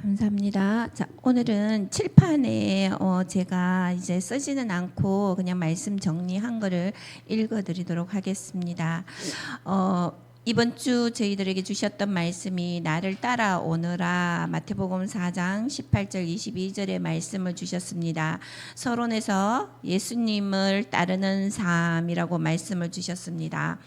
감사합니다. 자, 오늘은 칠판에 제가 이제 쓰지는 않고 그냥 말씀 정리한 거를 읽어드리도록 하겠습니다. 이번 주 저희들에게 주셨던 말씀이 나를 따라오너라, 마태복음 4장 18절 22절의 말씀을 주셨습니다. 서론에서 예수님을 따르는 삶이라고 말씀을 주셨습니다.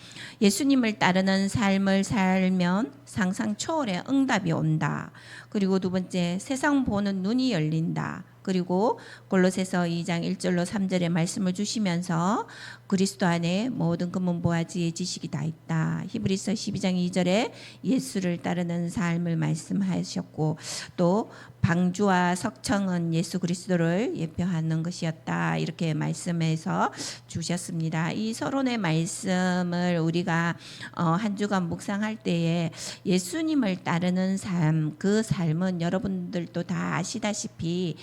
예수님을 따르는 삶을 살면 상상 초월의 응답이 온다. 그리고 두 번째, 세상 보는 눈이 열린다. 그리고 골로새서 2장 1절로 3절의 말씀을 주시면서 그리스도 안에 모든 금은 보화지의 지식이 다 있다. 히브리서 12장 2절에 예수를 따르는 삶을 말씀하셨고, 또 방주와 석청은 예수 그리스도를 예표하는 것이었다. 이렇게 말씀해서 주셨습니다. 이 서론의 말씀을 우리가 한 주간 묵상할 때에 예수님을 따르는 삶, 그 삶은 여러분들도 다 아시다시피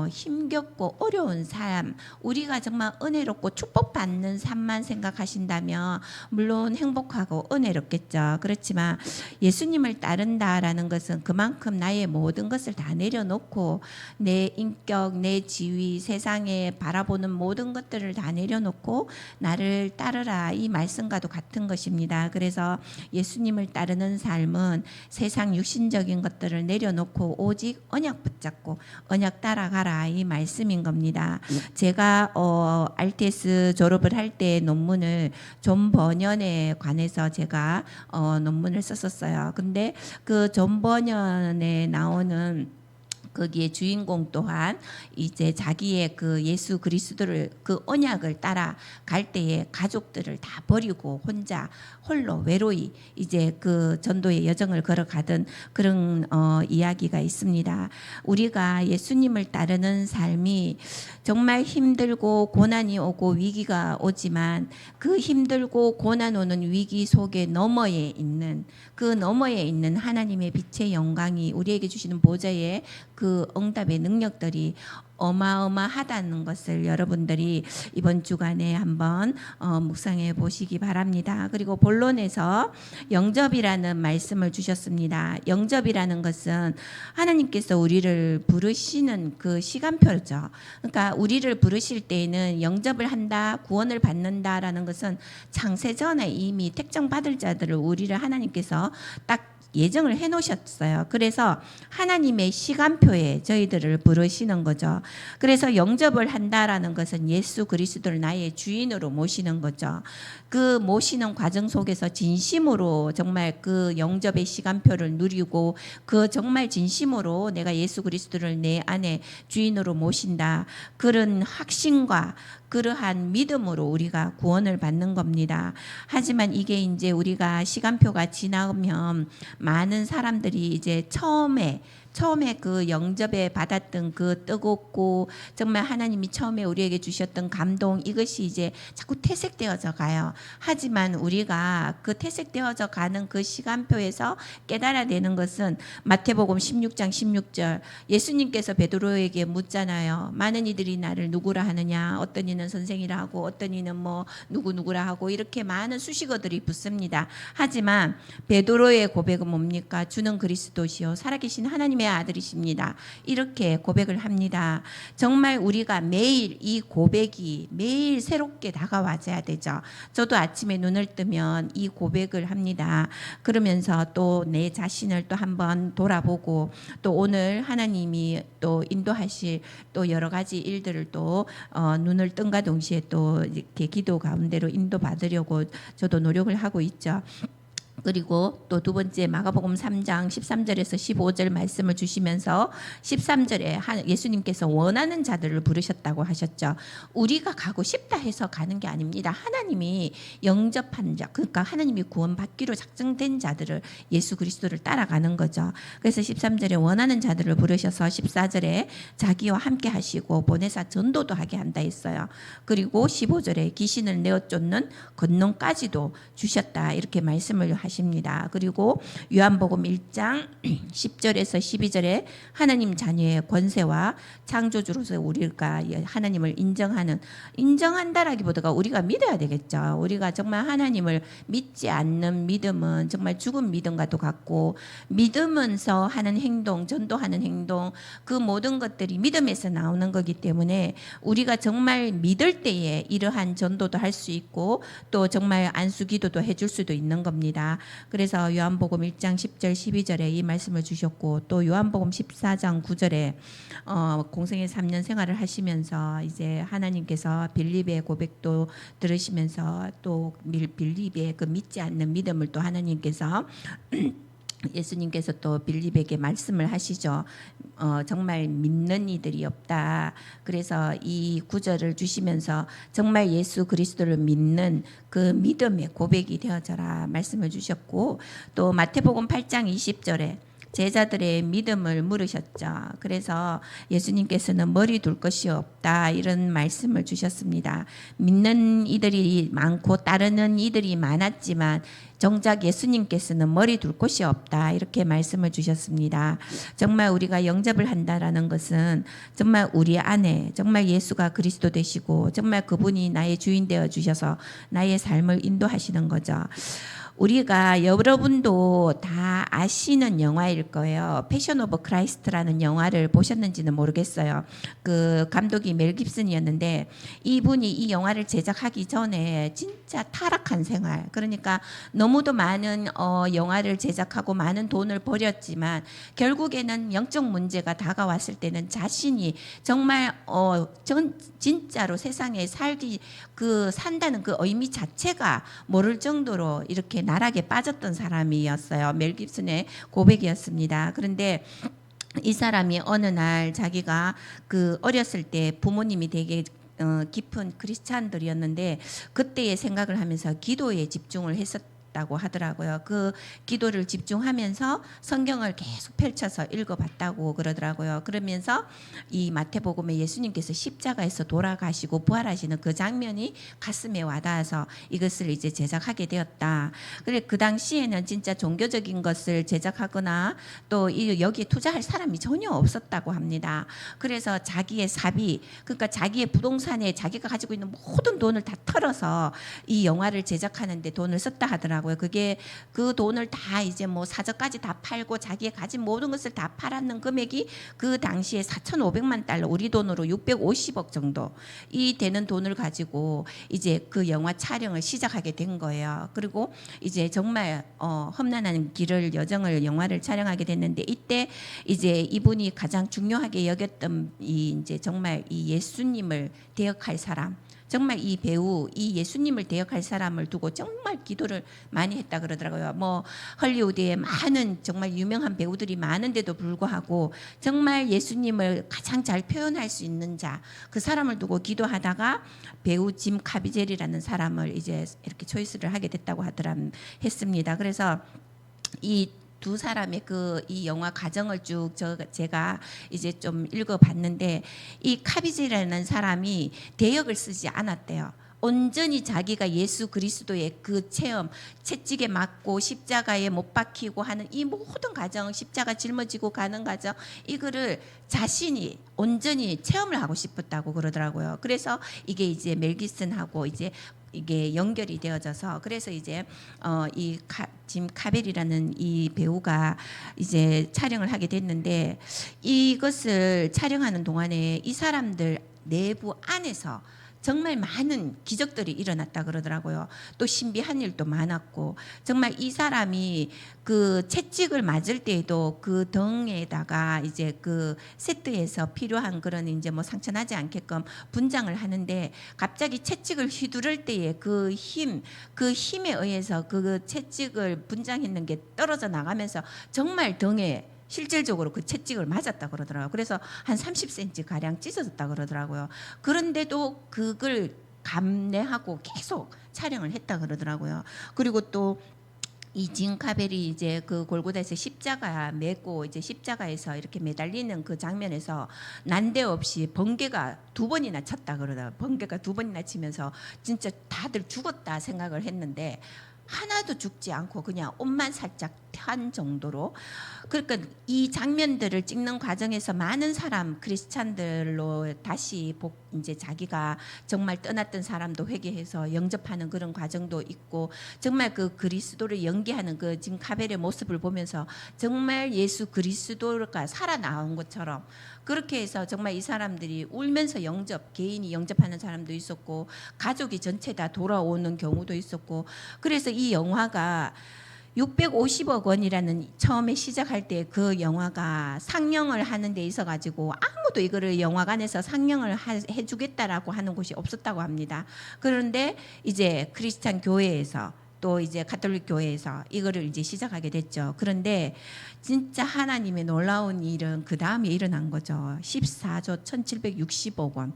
힘겹고 어려운 삶, 우리가 정말 은혜롭고 축복받는 삶만 생각하신다면 물론 행복하고 은혜롭겠죠. 그렇지만 예수님을 따른다라는 것은 그만큼 나의 모든 것을 다 내려놓고 내 인격, 내 지위, 세상에 바라보는 모든 것들을 다 내려놓고 나를 따르라, 이 말씀과도 같은 것입니다. 그래서 예수님을 따르는 삶은 세상 육신적인 것들을 내려놓고 오직 언약 붙잡고 언약 따라가라, 이 말씀인 겁니다. 제가 RTS 졸업을 할 때 논문을 존 버년에 관해서 제가 논문을 썼었어요. 근데 그 존 버년에 나오는 거기에 주인공 또한 이제 자기의 그 예수 그리스도를, 그 언약을 따라 갈 때에 가족들을 다 버리고 혼자 홀로 외로이 이제 그 전도의 여정을 걸어가던 그런 이야기가 있습니다. 우리가 예수님을 따르는 삶이 정말 힘들고 고난이 오고 위기가 오지만 그 힘들고 고난 오는 위기 속에 너머에 있는, 그 너머에 있는 하나님의 빛의 영광이 우리에게 주시는 보좌의 그 응답의 능력들이 어마어마하다는 것을 여러분들이 이번 주간에 한번 묵상해 보시기 바랍니다. 그리고 본론에서 영접이라는 말씀을 주셨습니다. 영접이라는 것은 하나님께서 우리를 부르시는 그 시간표죠. 그러니까 우리를 부르실 때에는 영접을 한다, 구원을 받는다라는 것은 창세전에 이미 택정받을 자들을 우리를 하나님께서 딱 예정을 해놓으셨어요. 그래서 하나님의 시간표에 저희들을 부르시는 거죠. 그래서 영접을 한다라는 것은 예수 그리스도를 나의 주인으로 모시는 거죠. 그 모시는 과정 속에서 진심으로 정말 그 영접의 시간표를 누리고 그 정말 진심으로 내가 예수 그리스도를 내 안에 주인으로 모신다, 그런 확신과 그러한 믿음으로 우리가 구원을 받는 겁니다. 하지만 이게 이제 우리가 시간표가 지나면 많은 사람들이 이제 처음에 그 영접에 받았던 그 뜨겁고 정말 하나님이 처음에 우리에게 주셨던 감동, 이것이 이제 자꾸 퇴색되어져 가요. 하지만 우리가 그 퇴색되어져 가는 그 시간표에서 깨달아야 되는 것은 마태복음 16장 16절, 예수님께서 베드로에게 묻잖아요. 많은 이들이 나를 누구라 하느냐, 어떤 이는 선생이라 하고 어떤 이는 뭐 누구라 하고, 이렇게 많은 수식어들이 붙습니다. 하지만 베드로의 고백은 뭡니까? 주는 그리스도시요 살아계신 하나님의 아들이십니다. 이렇게 고백을 합니다. 정말 우리가 매일 이 고백이 매일 새롭게 다가와줘야 되죠. 저도 아침에 눈을 뜨면 이 고백을 합니다. 그러면서 또 내 자신을 또 한번 돌아보고, 또 오늘 하나님이 또 인도하실 또 여러 가지 일들을 또 눈을 뜬과 동시에 또 이렇게 기도 가운데로 인도받으려고 저도 노력을 하고 있죠. 그리고 또 두 번째 마가복음 3장 13절에서 15절 말씀을 주시면서 13절에 예수님께서 원하는 자들을 부르셨다고 하셨죠. 우리가 가고 싶다 해서 가는 게 아닙니다. 하나님이 영접한 자, 그러니까 하나님이 구원받기로 작정된 자들을, 예수 그리스도를 따라가는 거죠. 그래서 13절에 원하는 자들을 부르셔서 14절에 자기와 함께 하시고 보내사 전도도 하게 한다 했어요. 그리고 15절에 귀신을 내어 쫓는 권능까지도 주셨다, 이렇게 말씀을 하셨습니다. 하십니다. 그리고 요한복음 1장 10절에서 12절에 하나님 자녀의 권세와 창조주로서 우리가 하나님을 인정한다라기보다가 우리가 믿어야 되겠죠. 우리가 정말 하나님을 믿지 않는 믿음은 정말 죽은 믿음과도 같고, 믿으면서 하는 행동, 전도하는 행동, 그 모든 것들이 믿음에서 나오는 거기 때문에 우리가 정말 믿을 때에 이러한 전도도 할 수 있고 또 정말 안수기도도 해줄 수도 있는 겁니다. 그래서 요한복음 1장 10절 12절에 이 말씀을 주셨고, 또 요한복음 14장 9절에 공생애 3년 생활을 하시면서 이제 하나님께서 빌립의 고백도 들으시면서 또 빌립의 그 믿지 않는 믿음을 또 하나님께서 예수님께서 또 빌립에게 말씀을 하시죠. 정말 믿는 이들이 없다. 그래서 이 구절을 주시면서 정말 예수 그리스도를 믿는 그 믿음의 고백이 되어져라 말씀을 주셨고, 또 마태복음 8장 20절에 제자들의 믿음을 물으셨죠. 그래서 예수님께서는 머리 둘 것이 없다 이런 말씀을 주셨습니다. 믿는 이들이 많고 따르는 이들이 많았지만 정작 예수님께서는 머리 둘 곳이 없다 이렇게 말씀을 주셨습니다. 정말 우리가 영접을 한다라는 것은 정말 우리 안에 정말 예수가 그리스도 되시고 정말 그분이 나의 주인 되어 주셔서 나의 삶을 인도하시는 거죠. 우리가 여러분도 다 아시는 영화일 거예요. 패션 오브 크라이스트라는 영화를 보셨는지는 모르겠어요. 그 감독이 멜 깁슨이었는데 이분이 이 영화를 제작하기 전에 진짜 타락한 생활, 그러니까 너무도 많은 영화를 제작하고 많은 돈을 버렸지만 결국에는 영적 문제가 다가왔을 때는 자신이 정말 진짜로 세상에 산다는 그 의미 자체가 모를 정도로 이렇게 나락에 빠졌던 사람이었어요. 멜 깁슨의 고백이었습니다. 그런데 이 사람이 어느 날 자기가 그 어렸을 때 부모님이 되게 깊은 크리스찬들이었는데 그때의 생각을 하면서 기도에 집중을 했었다고 하더라고요. 그 기도를 집중하면서 성경을 계속 펼쳐서 읽어봤다고 그러더라고요. 그러면서 이 마태복음에 예수님께서 십자가에서 돌아가시고 부활하시는 그 장면이 가슴에 와닿아서 이것을 이제 제작하게 되었다. 그래 그 당시에는 진짜 종교적인 것을 제작하거나 또 여기에 투자할 사람이 전혀 없었다고 합니다. 그래서 자기의 사비, 그러니까 자기의 부동산에 자기가 가지고 있는 모든 돈을 다 털어서 이 영화를 제작하는데 돈을 썼다 하더라고요. 그게 그 돈을 다 이제 뭐 사저까지 다 팔고 자기의 가진 모든 것을 다 팔았는 금액이 그 당시에 4,500만 달러, 우리 돈으로 650억 정도 이 되는 돈을 가지고 이제 그 영화 촬영을 시작하게 된 거예요. 그리고 이제 정말 험난한 여정을 영화를 촬영하게 됐는데 이때 이제 이분이 가장 중요하게 여겼던 이 이제 정말 이 예수님을 대역할 사람, 정말 이 배우, 이 예수님을 대역할 사람을 두고 정말 기도를 많이 했다 그러더라고요. 뭐 헐리우드에 많은 정말 유명한 배우들이 많은데도 불구하고 정말 예수님을 가장 잘 표현할 수 있는 자, 그 사람을 두고 기도하다가 배우 짐 카비젤이라는 사람을 이제 이렇게 초이스를 하게 됐다고 했습니다. 그래서 이 두 사람의 이 영화 과정을 쭉 제가 이제 좀 읽어봤는데 이 카비제라는 사람이 대역을 쓰지 않았대요. 온전히 자기가 예수 그리스도의 그 체험, 채찍에 맞고 십자가에 못 박히고 하는 이 모든 과정, 십자가 짊어지고 가는 과정, 이거를 자신이 온전히 체험을 하고 싶었다고 그러더라고요. 그래서 이게 이제 멜 깁슨하고 이게 연결이 되어져서 그래서 이제 짐 카벨이라는 이 배우가 이제 촬영을 하게 됐는데 이것을 촬영하는 동안에 이 사람들 내부 안에서 정말 많은 기적들이 일어났다 그러더라고요. 또 신비한 일도 많았고 정말 이 사람이 그 채찍을 맞을 때에도 그 등에다가 이제 그 세트에서 필요한 그런 이제 뭐 상처 나지 않게끔 분장을 하는데 갑자기 채찍을 휘두를 때에 그 힘에 의해서 그 채찍을 분장했는 게 떨어져 나가면서 정말 등에 실질적으로 그 채찍을 맞았다 그러더라고요. 그래서 한 30cm 가량 찢어졌다 그러더라고요. 그런데도 그걸 감내하고 계속 촬영을 했다 그러더라고요. 그리고 또 이 진 카벨이 이제 그 골고다에서 십자가 메고 이제 십자가에서 이렇게 매달리는 그 장면에서 난데없이 번개가 2번이나 쳤다 그러더라고요. 번개가 2번이나 치면서 진짜 다들 죽었다 생각을 했는데 하나도 죽지 않고 그냥 옷만 살짝 탄 정도로. 그러니까 이 장면들을 찍는 과정에서 많은 사람 크리스찬들로 다시 이제 자기가 정말 떠났던 사람도 회개해서 영접하는 그런 과정도 있고, 정말 그 그리스도를 연기하는 그 지금 카벨의 모습을 보면서 정말 예수 그리스도가 살아나온 것처럼 그렇게 해서 정말 이 사람들이 울면서 개인이 영접하는 사람도 있었고, 가족이 전체 다 돌아오는 경우도 있었고. 그래서 이 영화가 650억 원이라는 처음에 시작할 때 그 영화가 상영을 하는 데 있어 가지고 아무도 이거를 영화관에서 상영을 해주겠다라고 하는 곳이 없었다고 합니다. 그런데 이제 크리스찬 교회에서 또 이제 가톨릭 교회에서 이거를 이제 시작하게 됐죠. 그런데 진짜 하나님의 놀라운 일은 그 다음에 일어난 거죠. 14조 1760억 원.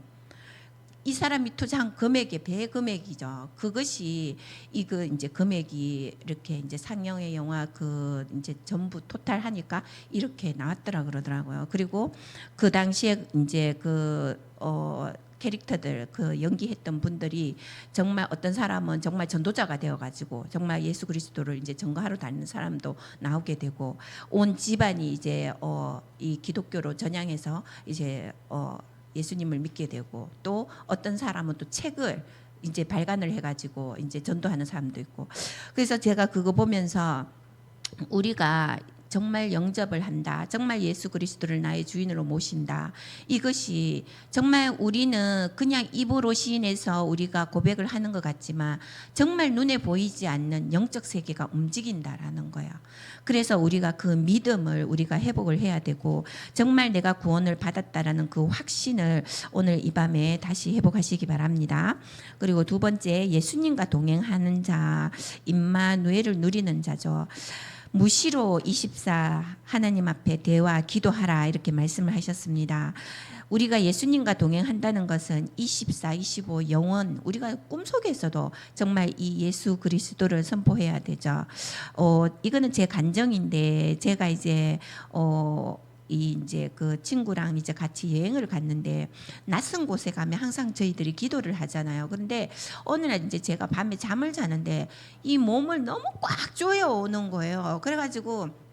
이 사람이 투자한 금액의 배금액이죠. 그것이 이거 이제 금액이 이렇게 이제 상영의 영화 그 이제 전부 토탈 하니까 이렇게 나왔더라 그러더라고요. 그리고 그 당시에 이제 캐릭터들 그 연기했던 분들이 정말 어떤 사람은 정말 전도자가 되어가지고 정말 예수 그리스도를 이제 전거하러 다니는 사람도 나오게 되고, 온 집안이 이제 이 기독교로 전향해서 이제 예수님을 믿게 되고, 또 어떤 사람은 또 책을 이제 발간을 해가지고 이제 전도하는 사람도 있고. 그래서 제가 그거 보면서 우리가 정말 영접을 한다, 정말 예수 그리스도를 나의 주인으로 모신다, 이것이 정말 우리는 그냥 입으로 시인해서 우리가 고백을 하는 것 같지만 정말 눈에 보이지 않는 영적 세계가 움직인다라는 거야. 그래서 우리가 그 믿음을 우리가 회복을 해야 되고, 정말 내가 구원을 받았다라는 그 확신을 오늘 이 밤에 다시 회복하시기 바랍니다. 그리고 두 번째, 예수님과 동행하는 자, 임마누엘을 누리는 자죠. 무시로 24 하나님 앞에 대화 기도하라 이렇게 말씀을 하셨습니다. 우리가 예수님과 동행한다는 것은 24, 25 영원, 우리가 꿈속에서도 정말 이 예수 그리스도를 선포해야 되죠. 이거는 제 간정인데, 제가 이제 이제 그 친구랑 이제 같이 여행을 갔는데, 낯선 곳에 가면 항상 저희들이 기도를 하잖아요. 그런데 어느 날 이제 제가 밤에 잠을 자는데 이 몸을 너무 꽉 조여오는 거예요. 그래가지고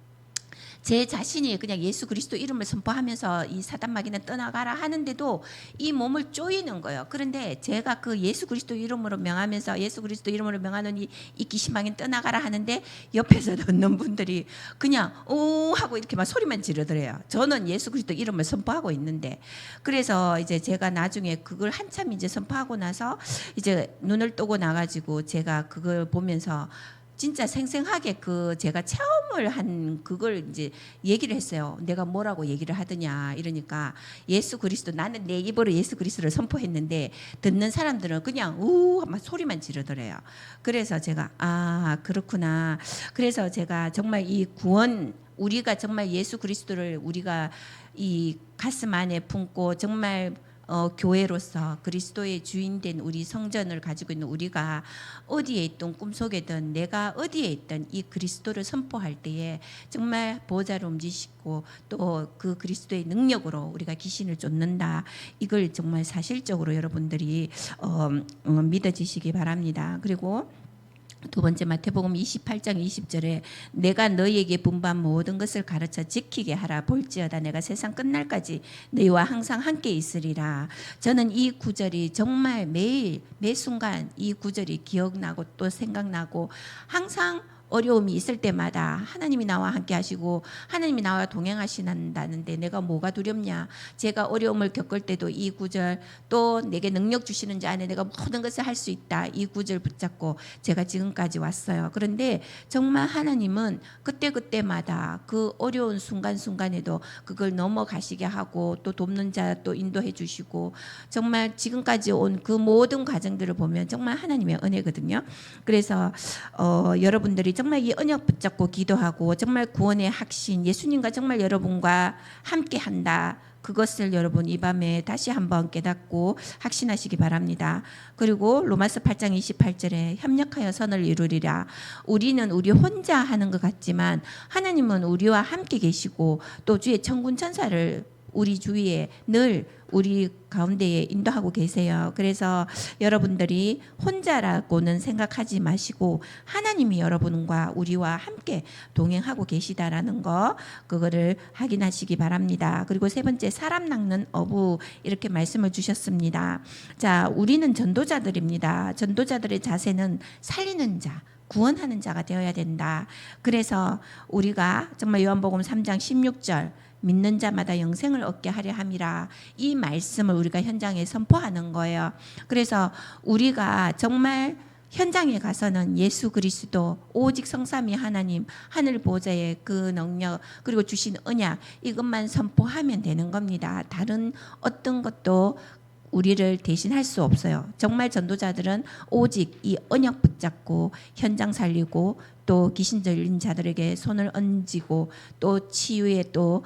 제 자신이 그냥 예수 그리스도 이름을 선포하면서 이 사단 마귀는 떠나가라 하는데도 이 몸을 쪼이는 거예요. 그런데 제가 그 예수 그리스도 이름으로 명하면서 예수 그리스도 이름으로 명하노니 이 귀신마귀는 떠나가라 하는데, 옆에서 듣는 분들이 그냥 오 하고 이렇게 막 소리만 지르더래요. 저는 예수 그리스도 이름을 선포하고 있는데. 그래서 이제 제가 나중에 그걸 한참 이제 선포하고 나서 이제 눈을 뜨고 나가지고 제가 그걸 보면서 진짜 생생하게 그 제가 체험을 한 그걸 이제 얘기를 했어요. 내가 뭐라고 얘기를 하더냐 이러니까, 예수 그리스도, 나는 내 입으로 예수 그리스도를 선포했는데 듣는 사람들은 그냥 막 소리만 지르더래요. 그래서 제가 그렇구나. 그래서 제가 정말 이 구원, 우리가 정말 예수 그리스도를 우리가 이 가슴 안에 품고 정말 교회로서 그리스도의 주인된 우리 성전을 가지고 있는 우리가 어디에 있든 꿈속에든 내가 어디에 있든 이 그리스도를 선포할 때에 정말 보좌를 움직이시고 또 그 그리스도의 능력으로 우리가 귀신을 쫓는다, 이걸 정말 사실적으로 여러분들이 믿어지시기 바랍니다. 그리고 두 번째, 마태복음 28장 20절에 내가 너희에게 분부한 모든 것을 가르쳐 지키게 하라. 볼지어다 내가 세상 끝날까지 너희와 항상 함께 있으리라. 저는 이 구절이 정말 매일 매 순간 이 구절이 기억나고 또 생각나고, 항상 어려움이 있을 때마다 하나님이 나와 함께 하시고 하나님이 나와 동행하신다는데 내가 뭐가 두렵냐. 제가 어려움을 겪을 때도 이 구절, 또 내게 능력 주시는 자 안에 내가 모든 것을 할 수 있다, 이 구절 붙잡고 제가 지금까지 왔어요. 그런데 정말 하나님은 그때그때마다 그 어려운 순간순간에도 그걸 넘어가시게 하고 또 돕는 자 또 인도해 주시고, 정말 지금까지 온 그 모든 과정들을 보면 정말 하나님의 은혜거든요. 그래서 여러분들이 정말 이 언약 붙잡고 기도하고 정말 구원의 확신, 예수님과 정말 여러분과 함께 한다, 그것을 여러분 이 밤에 다시 한번 깨닫고 확신하시기 바랍니다. 그리고 로마서 8장 28절에 협력하여 선을 이루리라. 우리는 우리 혼자 하는 것 같지만 하나님은 우리와 함께 계시고 또 주의 천군 천사를 우리 주위에 늘 우리 가운데에 인도하고 계세요. 그래서 여러분들이 혼자라고는 생각하지 마시고 하나님이 여러분과 우리와 함께 동행하고 계시다라는 거 그거를 확인하시기 바랍니다. 그리고 세 번째 사람 낚는 어부 이렇게 말씀을 주셨습니다. 자, 우리는 전도자들입니다. 전도자들의 자세는 살리는 자 구원하는 자가 되어야 된다. 그래서 우리가 정말 요한복음 3장 16절 믿는 자마다 영생을 얻게 하려 함이라 이 말씀을 우리가 현장에 선포하는 거예요. 그래서 우리가 정말 현장에 가서는 예수 그리스도 오직 성삼위 하나님 하늘 보좌의 그 능력 그리고 주신 언약 이것만 선포하면 되는 겁니다. 다른 어떤 것도 우리를 대신할 수 없어요. 정말 전도자들은 오직 이 언약 붙잡고 현장 살리고 또 귀신 들린 자들에게 손을 얹고 또 치유의 또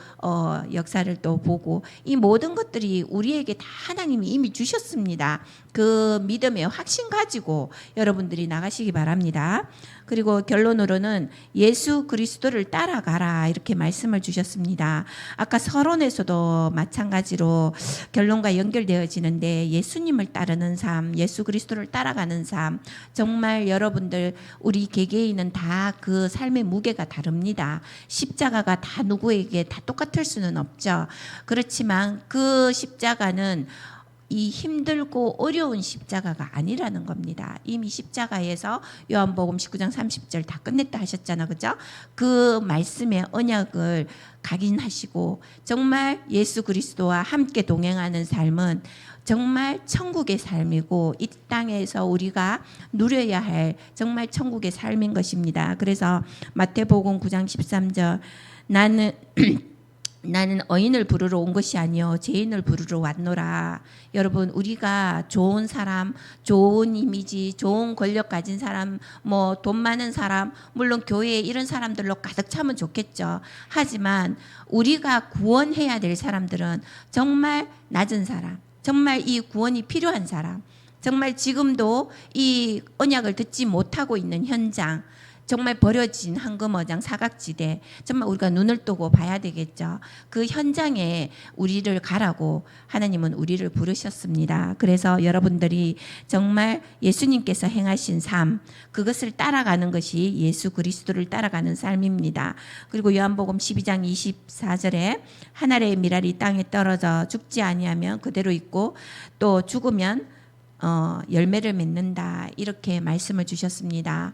역사를 또 보고 이 모든 것들이 우리에게 다 하나님이 이미 주셨습니다. 그 믿음의 확신 가지고 여러분들이 나가시기 바랍니다. 그리고 결론으로는 예수 그리스도를 따라가라 이렇게 말씀을 주셨습니다. 아까 서론에서도 마찬가지로 결론과 연결되어지는데 예수님을 따르는 삶, 예수 그리스도를 따라가는 삶 정말 여러분들 우리 개개인은 다 그 삶의 무게가 다릅니다. 십자가가 다 누구에게 다 똑같을 수는 없죠. 그렇지만 그 십자가는 이 힘들고 어려운 십자가가 아니라는 겁니다. 이미 십자가에서 요한복음 19장 30절 다 끝냈다 하셨잖아. 그죠? 그 말씀의 언약을 각인하시고 정말 예수 그리스도와 함께 동행하는 삶은 정말 천국의 삶이고 이 땅에서 우리가 누려야 할 정말 천국의 삶인 것입니다. 그래서 마태복음 9장 13절 나는 의인을 부르러 온 것이 아니요 죄인을 부르러 왔노라. 여러분 우리가 좋은 사람, 좋은 이미지, 좋은 권력 가진 사람, 뭐 돈 많은 사람, 물론 교회에 이런 사람들로 가득 차면 좋겠죠. 하지만 우리가 구원해야 될 사람들은 정말 낮은 사람, 정말 이 구원이 필요한 사람, 정말 지금도 이 언약을 듣지 못하고 있는 현장, 정말 버려진 황금어장 사각지대 정말 우리가 눈을 뜨고 봐야 되겠죠. 그 현장에 우리를 가라고 하나님은 우리를 부르셨습니다. 그래서 여러분들이 정말 예수님께서 행하신 삶 그것을 따라가는 것이 예수 그리스도를 따라가는 삶입니다. 그리고 요한복음 12장 24절에 한 알의 밀알이 땅에 떨어져 죽지 아니하면 그대로 있고 또 죽으면 열매를 맺는다 이렇게 말씀을 주셨습니다.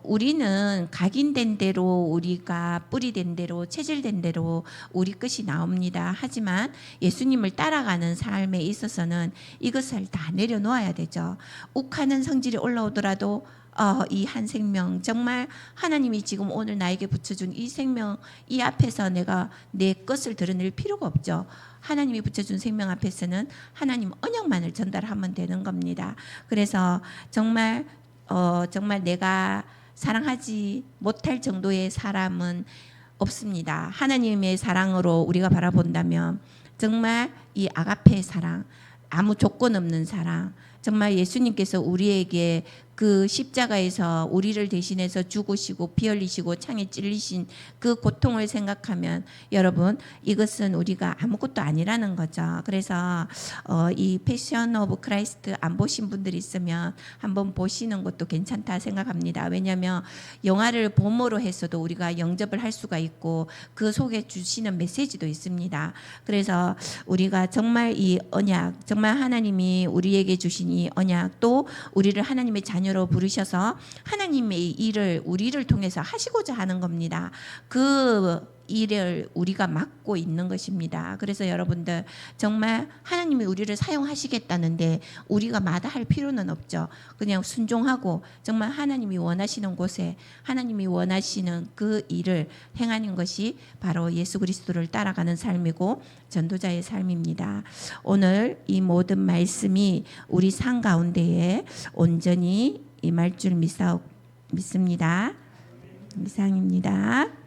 우리는 각인된 대로 우리가 뿌리된 대로 체질된 대로 우리 것이 나옵니다. 하지만 예수님을 따라가는 삶에 있어서는 이것을 다 내려놓아야 되죠. 욱하는 성질이 올라오더라도 이 한 생명 정말 하나님이 지금 오늘 나에게 붙여준 이 생명 이 앞에서 내가 내 것을 드러낼 필요가 없죠. 하나님이 붙여준 생명 앞에서는 하나님 언약만을 전달하면 되는 겁니다. 그래서 정말 내가 사랑하지 못할 정도의 사람은 없습니다. 하나님의 사랑으로 우리가 바라본다면 정말 이 아가페의 사랑, 아무 조건 없는 사랑, 정말 예수님께서 우리에게 그 십자가에서 우리를 대신해서 죽으시고 피 흘리시고 창에 찔리신 그 고통을 생각하면 여러분 이것은 우리가 아무것도 아니라는 거죠. 그래서 이 패션 오브 크라이스트 안 보신 분들이 있으면 한번 보시는 것도 괜찮다 생각합니다. 왜냐하면 영화를 봄으로 해서도 우리가 영접을 할 수가 있고 그 속에 주시는 메시지도 있습니다. 그래서 우리가 정말 이 언약 정말 하나님이 우리에게 주신 이 언약 또 우리를 하나님의 자녀로 부르셔서 하나님의 일을 우리를 통해서 하시고자 하는 겁니다. 그 일을 우리가 맡고 있는 것입니다. 그래서 여러분들 정말 하나님이 우리를 사용하시겠다는데 우리가 마다할 필요는 없죠. 그냥 순종하고 정말 하나님이 원하시는 곳에 하나님이 원하시는 그 일을 행하는 것이 바로 예수 그리스도를 따라가는 삶이고 전도자의 삶입니다. 오늘 이 모든 말씀이 우리 삶 가운데에 온전히 임할 줄 믿습니다. 이상입니다.